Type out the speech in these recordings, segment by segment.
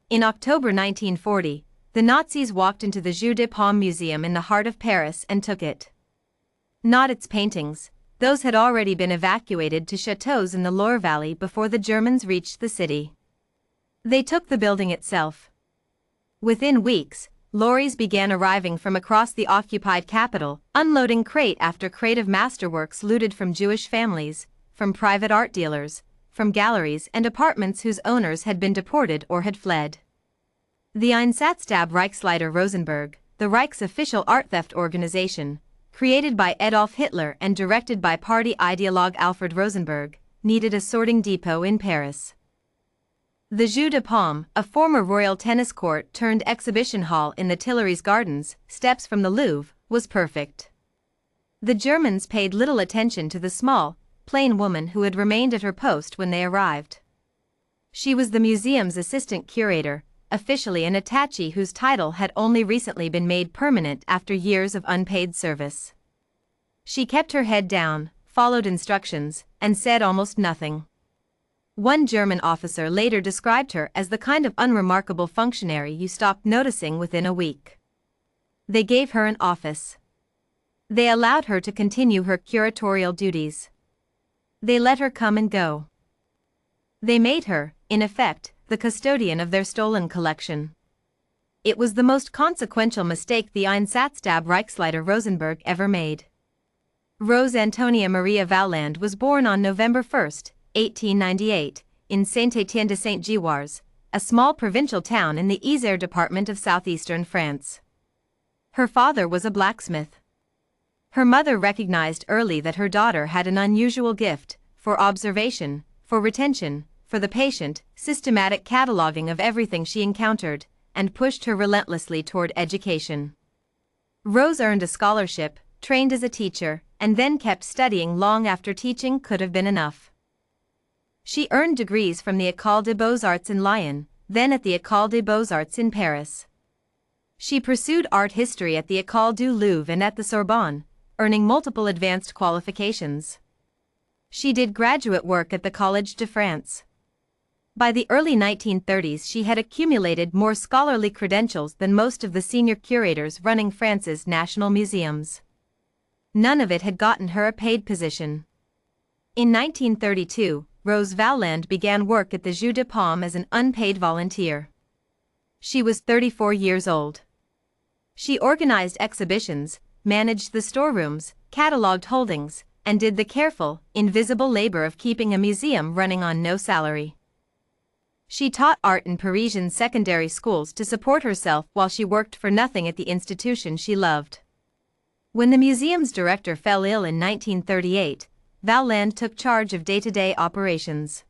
In October 1940, the Nazis walked into the Jeu de Paume Museum in the heart of Paris and took it. Not its paintings, those had already been evacuated to chateaux in the Loire Valley before the Germans reached the city. They took the building itself. Within weeks, lorries began arriving from across the occupied capital, unloading crate after crate of masterworks looted from Jewish families, from private art dealers, from galleries and apartments whose owners had been deported or had fled. The Einsatzstab Reichsleiter Rosenberg, the Reich's official art theft organization, created by Adolf Hitler and directed by party ideologue Alfred Rosenberg, needed a sorting depot in Paris. The Jeu de Paume, a former royal tennis court turned exhibition hall in the Tuileries Gardens, steps from the Louvre, was perfect. The Germans paid little attention to the small, plain woman who had remained at her post when they arrived. She was the museum's assistant curator, officially an attaché whose title had only recently been made permanent after years of unpaid service. She kept her head down, followed instructions, and said almost nothing. One German officer later described her as the kind of unremarkable functionary you stopped noticing within a week. They gave her an office. They allowed her to continue her curatorial duties. They let her come and go. They made her, in effect, the custodian of their stolen collection. It was the most consequential mistake the Einsatzstab Reichsleiter Rosenberg ever made. Rose Antonia Maria Valland was born on November 1, 1898, in Saint-Étienne-de-Saint-Gilloise, a small provincial town in the Isère department of southeastern France. Her father was a blacksmith. Her mother recognized early that her daughter had an unusual gift for observation, for retention, for the patient, systematic cataloging of everything she encountered, and pushed her relentlessly toward education. Rose earned a scholarship, trained as a teacher, and then kept studying long after teaching could have been enough. She earned degrees from the École des Beaux-Arts in Lyon, then at the École des Beaux-Arts in Paris. She pursued art history at the École du Louvre and at the Sorbonne, earning multiple advanced qualifications. She did graduate work at the Collège de France. By the early 1930s she had accumulated more scholarly credentials than most of the senior curators running France's national museums. None of it had gotten her a paid position. In 1932, Rose Valland began work at the Jeu de Paume as an unpaid volunteer. She was 34 years old. She organized exhibitions, managed the storerooms, catalogued holdings, and did the careful, invisible labor of keeping a museum running on no salary. She taught art in Parisian secondary schools to support herself while she worked for nothing at the institution she loved. When the museum's director fell ill in 1938, Valland took charge of day-to-day operations.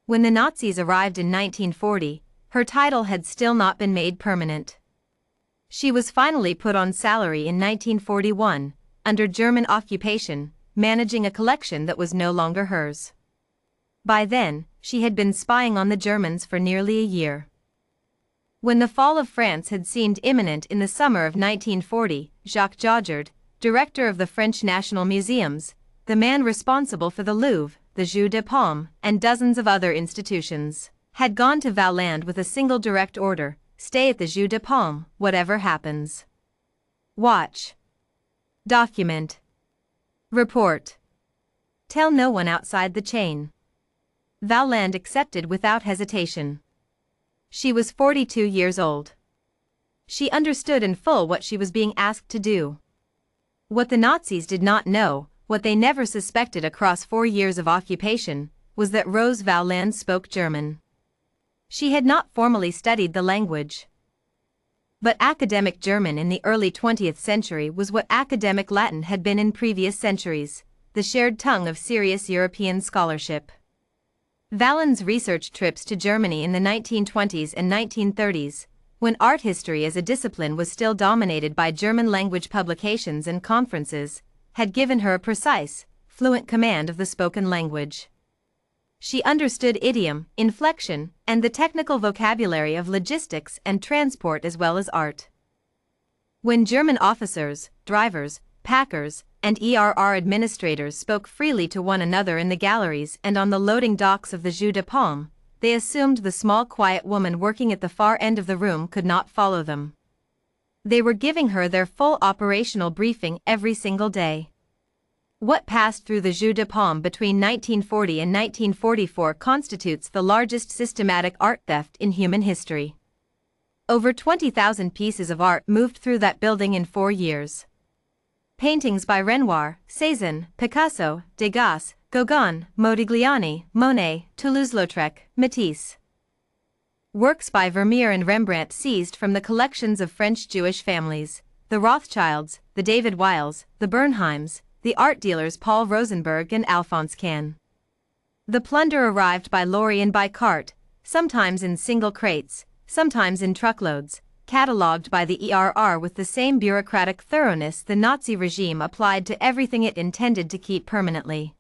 When the Nazis arrived in 1940, her title had still not been made permanent. She was finally put on salary in 1941, under German occupation, managing a collection that was no longer hers. By then, she had been spying on the Germans for nearly a year. When the fall of France had seemed imminent in the summer of 1940, Jacques Jaujard, director of the French National Museums, the man responsible for the Louvre, the Jeu de Paume, and dozens of other institutions, had gone to Valland with a single direct order: stay at the Jeu de Paume, whatever happens. Watch. Document. Report. Tell no one outside the chain. Valland accepted without hesitation. She was 42 years old. She understood in full what she was being asked to do. What the Nazis did not know, what they never suspected across 4 years of occupation, was that Rose Valland spoke German. She had not formally studied the language. But academic German in the early 20th century was what academic Latin had been in previous centuries, the shared tongue of serious European scholarship. Valland's research trips to Germany in the 1920s and 1930s, when art history as a discipline was still dominated by German-language publications and conferences, had given her a precise, fluent command of the spoken language. She understood idiom, inflection, and the technical vocabulary of logistics and transport as well as art. When German officers, drivers, packers, and ERR administrators spoke freely to one another in the galleries and on the loading docks of the Jeu de Paume, they assumed the small quiet woman working at the far end of the room could not follow them. They were giving her their full operational briefing every single day. What passed through the Jeu de Paume between 1940 and 1944 constitutes the largest systematic art theft in human history. Over 20,000 pieces of art moved through that building in 4 years. Paintings by Renoir, Cézanne, Picasso, Degas, Gauguin, Modigliani, Monet, Toulouse-Lautrec, Matisse. Works by Vermeer and Rembrandt seized from the collections of French Jewish families, the Rothschilds, the David Weils, the Bernheims, the art dealers Paul Rosenberg and Alphonse Kahn. The plunder arrived by lorry and by cart, sometimes in single crates, sometimes in truckloads, catalogued by the ERR with the same bureaucratic thoroughness the Nazi regime applied to everything it intended to keep permanently.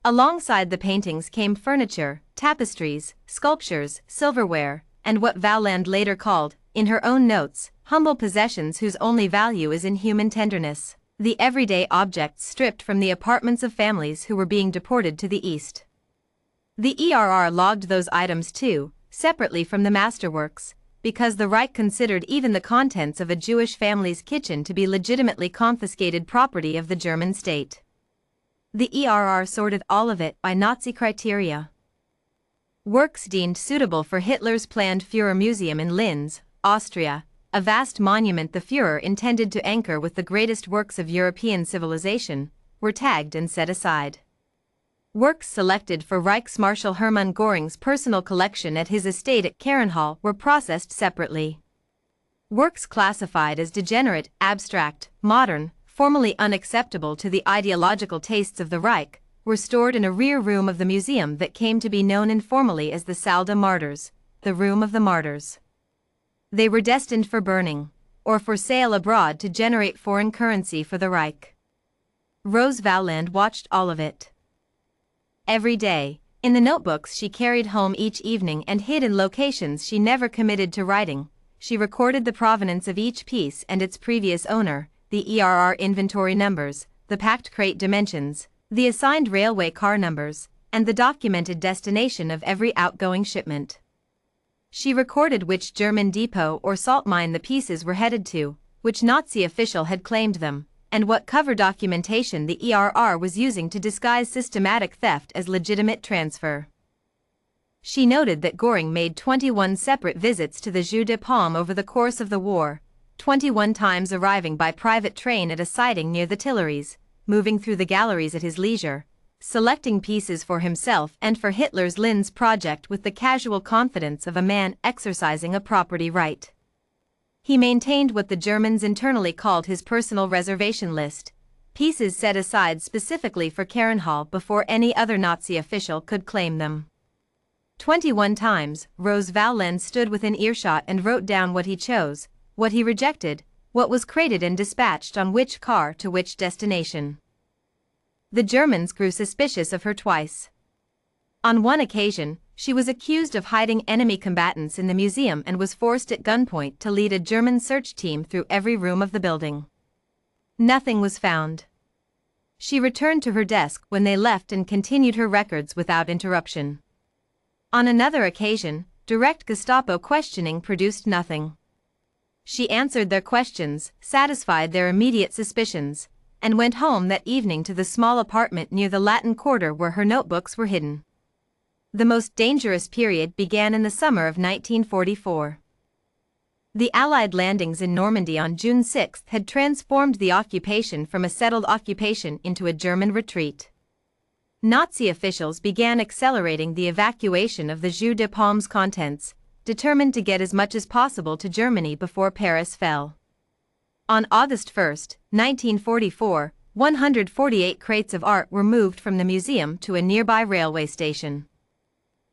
Alongside the paintings came furniture, tapestries, sculptures, silverware, and what Valland later called, in her own notes, humble possessions whose only value is in human tenderness, the everyday objects stripped from the apartments of families who were being deported to the East. The ERR logged those items too, separately from the masterworks, because the Reich considered even the contents of a Jewish family's kitchen to be legitimately confiscated property of the German state. The ERR sorted all of it by Nazi criteria. Works deemed suitable for Hitler's planned Führer Museum in Linz, Austria, a vast monument the Führer intended to anchor with the greatest works of European civilization, were tagged and set aside. Works selected for Reichsmarschall Hermann Göring's personal collection at his estate at Karrenhall were processed separately. Works classified as degenerate, abstract, modern, formally unacceptable to the ideological tastes of the Reich, were stored in a rear room of the museum that came to be known informally as the Salle des Martyrs, the Room of the Martyrs. They were destined for burning, or for sale abroad to generate foreign currency for the Reich. Rose Valland watched all of it. Every day, in the notebooks she carried home each evening and hid in locations she never committed to writing, she recorded the provenance of each piece and its previous owner, the ERR inventory numbers, the packed crate dimensions, the assigned railway car numbers, and the documented destination of every outgoing shipment. She recorded which German depot or salt mine the pieces were headed to, which Nazi official had claimed them, and what cover documentation the ERR was using to disguise systematic theft as legitimate transfer. She noted that Göring made 21 separate visits to the Jeu de Paume over the course of the war, 21 times arriving by private train at a siding near the Tuileries, moving through the galleries at his leisure, selecting pieces for himself and for Hitler's Linz project with the casual confidence of a man exercising a property right. He maintained what the Germans internally called his personal reservation list, pieces set aside specifically for Karrenhall before any other Nazi official could claim them. 21 times, Rose Valland stood within earshot and wrote down what he chose, what he rejected, what was crated and dispatched on which car to which destination. The Germans grew suspicious of her twice. On one occasion, she was accused of hiding enemy combatants in the museum and was forced at gunpoint to lead a German search team through every room of the building. Nothing was found. She returned to her desk when they left and continued her records without interruption. On another occasion, direct Gestapo questioning produced nothing. She answered their questions, satisfied their immediate suspicions, and went home that evening to the small apartment near the Latin Quarter where her notebooks were hidden. The most dangerous period began in the summer of 1944. The Allied landings in Normandy on June 6 had transformed the occupation from a settled occupation into a German retreat. Nazi officials began accelerating the evacuation of the Jeu de Paume's contents, determined to get as much as possible to Germany before Paris fell. On August 1, 1944, 148 crates of art were moved from the museum to a nearby railway station.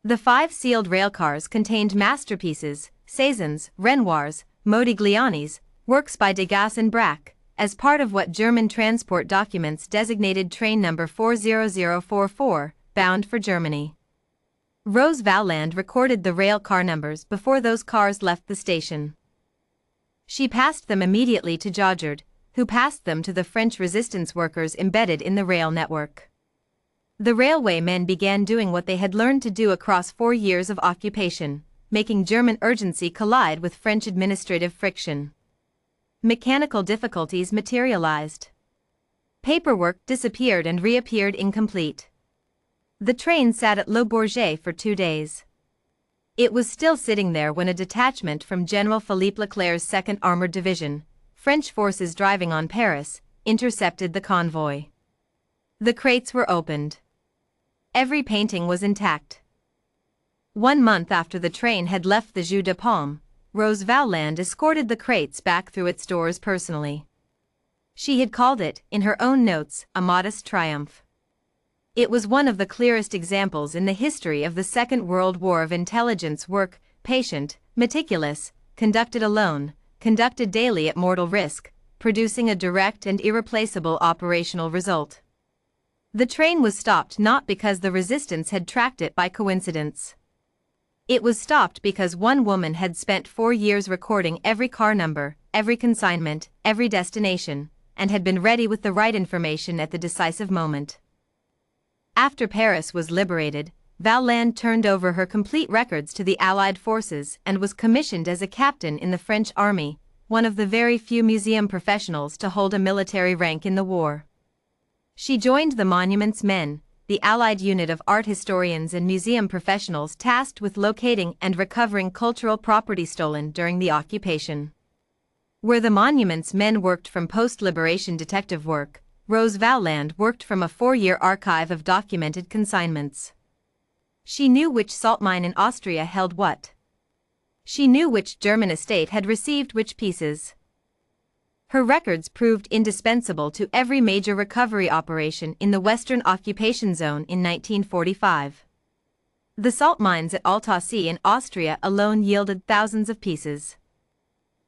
The 5 sealed railcars contained masterpieces, Cézanne's, Renoir's, Modigliani's, works by Degas and Braque, as part of what German transport documents designated train number 40044, bound for Germany. Rose Valland recorded the rail car numbers before those cars left the station. She passed them immediately to Jaujard, who passed them to the French resistance workers embedded in the rail network. The railway men began doing what they had learned to do across 4 years of occupation, making German urgency collide with French administrative friction. Mechanical difficulties materialized. Paperwork disappeared and reappeared incomplete. The train sat at Le Bourget for 2 days. It was still sitting there when a detachment from General Philippe Leclerc's 2nd Armored Division, French forces driving on Paris, intercepted the convoy. The crates were opened. Every painting was intact. 1 month after the train had left the Jeu de Paume, Rose Valland escorted the crates back through its doors personally. She had called it, in her own notes, a modest triumph. It was one of the clearest examples in the history of the Second World War of intelligence work, patient, meticulous, conducted alone, conducted daily at mortal risk, producing a direct and irreplaceable operational result. The train was stopped not because the resistance had tracked it by coincidence. It was stopped because one woman had spent 4 years recording every car number, every consignment, every destination, and had been ready with the right information at the decisive moment. After Paris was liberated, Valland turned over her complete records to the Allied forces and was commissioned as a captain in the French army, one of the very few museum professionals to hold a military rank in the war. She joined the Monuments Men, the Allied unit of art historians and museum professionals tasked with locating and recovering cultural property stolen during the occupation. Where the Monuments Men worked from post-liberation detective work, Rose Valland worked from a 4-year archive of documented consignments. She knew which salt mine in Austria held what. She knew which German estate had received which pieces. Her records proved indispensable to every major recovery operation in the Western occupation zone in 1945. The salt mines at Altausee in Austria alone yielded thousands of pieces.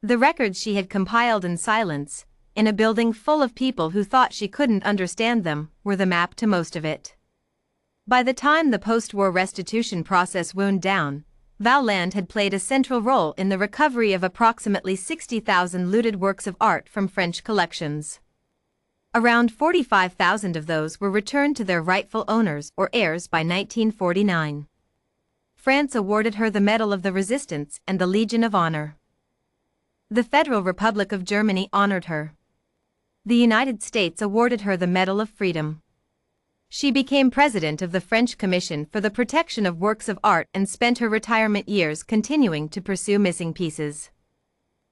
The records she had compiled in silence, in a building full of people who thought she couldn't understand them, were the map to most of it. By the time the post-war restitution process wound down, Valland had played a central role in the recovery of approximately 60,000 looted works of art from French collections. Around 45,000 of those were returned to their rightful owners or heirs by 1949. France awarded her the Medal of the Resistance and the Legion of Honor. The Federal Republic of Germany honored her. The United States awarded her the Medal of Freedom. She became president of the French Commission for the Protection of Works of Art and spent her retirement years continuing to pursue missing pieces.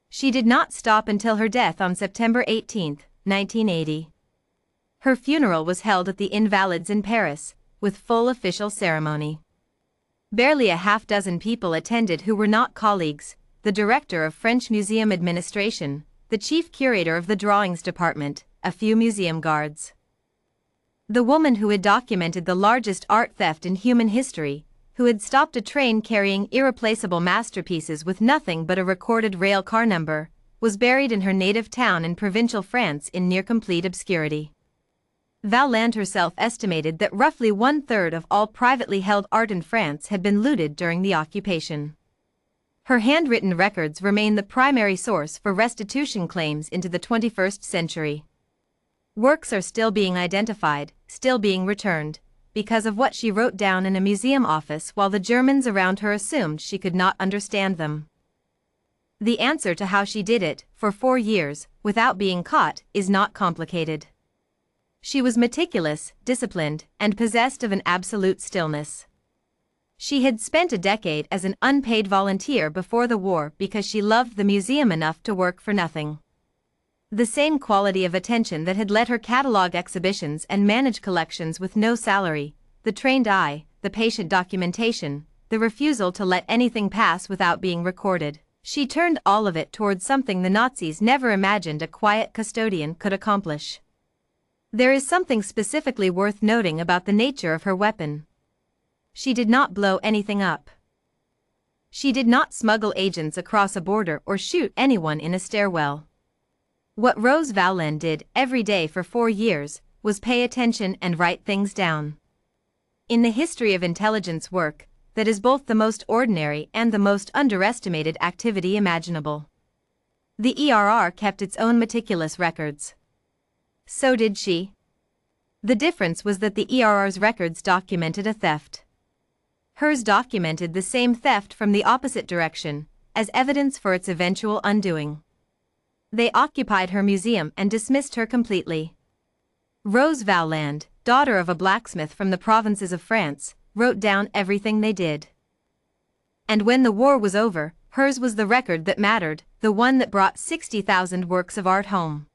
She did not stop until her death on September 18, 1980. Her funeral was held at the Invalides in Paris, with full official ceremony. Barely a half-dozen people attended who were not colleagues: the director of French Museum Administration, the chief curator of the drawings department, a few museum guards. The woman who had documented the largest art theft in human history, who had stopped a train carrying irreplaceable masterpieces with nothing but a recorded rail car number, was buried in her native town in provincial France in near-complete obscurity. Valland herself estimated that roughly 1/3 of all privately held art in France had been looted during the occupation. Her handwritten records remain the primary source for restitution claims into the 21st century. Works are still being identified, still being returned, because of what she wrote down in a museum office while the Germans around her assumed she could not understand them. The answer to how she did it, for 4 years, without being caught, is not complicated. She was meticulous, disciplined, and possessed of an absolute stillness. She had spent a decade as an unpaid volunteer before the war because she loved the museum enough to work for nothing. The same quality of attention that had let her catalog exhibitions and manage collections with no salary, the trained eye, the patient documentation, the refusal to let anything pass without being recorded. She turned all of it towards something the Nazis never imagined a quiet custodian could accomplish. There is something specifically worth noting about the nature of her weapon. She did not blow anything up. She did not smuggle agents across a border or shoot anyone in a stairwell. What Rose Valland did every day for 4 years was pay attention and write things down. In the history of intelligence work, that is both the most ordinary and the most underestimated activity imaginable. The ERR kept its own meticulous records. So did she. The difference was that the ERR's records documented a theft. Hers documented the same theft from the opposite direction, as evidence for its eventual undoing. They occupied her museum and dismissed her completely. Rose Valland, daughter of a blacksmith from the provinces of France, wrote down everything they did. And when the war was over, hers was the record that mattered, the one that brought 60,000 works of art home.